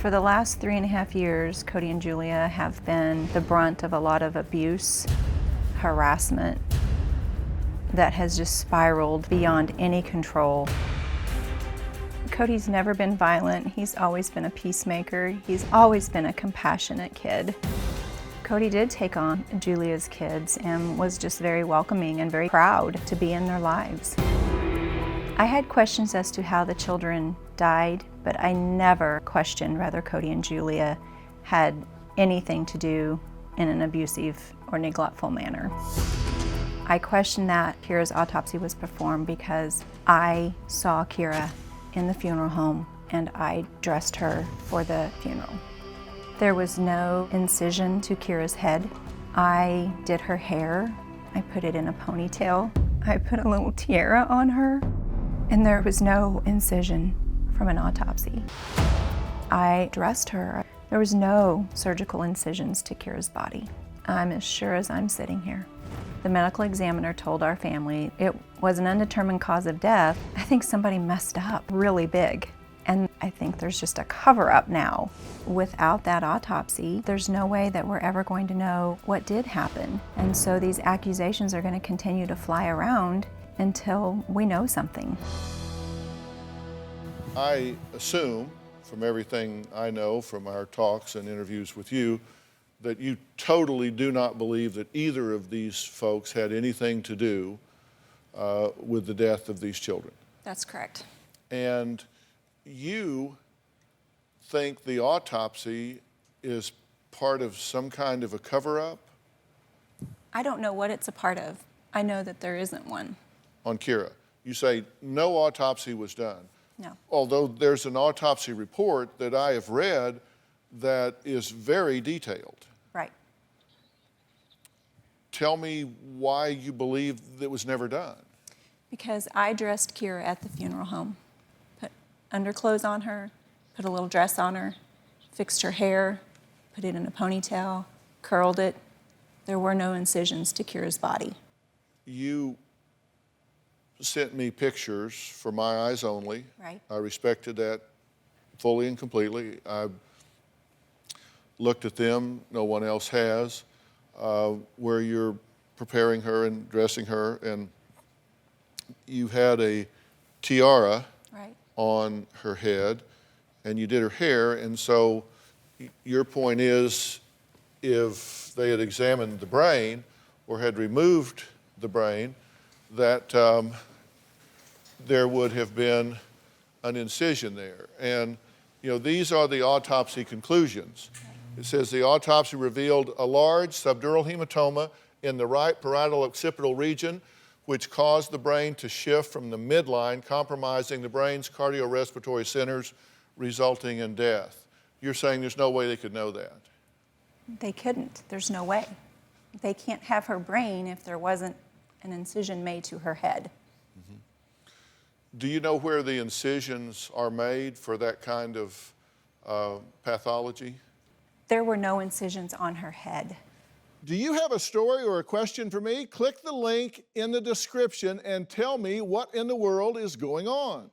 For the last 3.5 years, Codey and Julia have been the brunt of a lot of abuse, harassment that has just spiraled beyond any control. Codey's never been violent. He's always been a peacemaker. He's always been a compassionate kid. Codey did take on Julia's kids and was just very welcoming and very proud to be in their lives. I had questions as to how the children died, but I never questioned whether Codey and Julia had anything to do in an abusive or neglectful manner. I questioned that Kiera's autopsy was performed because I saw Kiera in the funeral home and I dressed her for the funeral. There was no incision to Kiera's head. I did her hair. I put it in a ponytail. I put a little tiara on her. And there was no incision from an autopsy. I dressed her. There was no surgical incisions to Kiera's body. I'm as sure as I'm sitting here. The medical examiner told our family it was an undetermined cause of death. I think somebody messed up really big. And I think there's just a cover-up now. Without that autopsy, there's no way that we're ever going to know what did happen. And so these accusations are going to continue to fly around until we know something. I assume, from everything I know from our talks and interviews with you, that you totally do not believe that either of these folks had anything to do with the death of these children. That's correct. And you think the autopsy is part of some kind of a cover-up? I don't know what it's a part of. I know that there isn't one. On Kiera. You say no autopsy was done. No. Although there's an autopsy report that I have read that is very detailed. Right. Tell me why you believe it was never done. Because I dressed Kiera at the funeral home. Put underclothes on her, put a little dress on her, fixed her hair, put it in a ponytail, curled it. There were no incisions to Kiera's body. You sent me pictures for my eyes only. Right. I respected that fully and completely. I looked at them, no one else has, where you're preparing her and dressing her, and you had a tiara Right. on her head, and you did her hair, and so your point is if they had examined the brain or had removed the brain, that there would have been an incision there. And you know, these are the autopsy conclusions. It says the autopsy revealed a large subdural hematoma in the right parietal occipital region, which caused the brain to shift from the midline, compromising the brain's cardiorespiratory centers, resulting in death. You're saying there's no way they could know that? They couldn't. There's no way. They can't have her brain if there wasn't an incision made to her head. Mm-hmm. Do you know where the incisions are made for that kind of pathology? There were no incisions on her head. Do you have a story or a question for me? Click the link in the description and tell me what in the world is going on.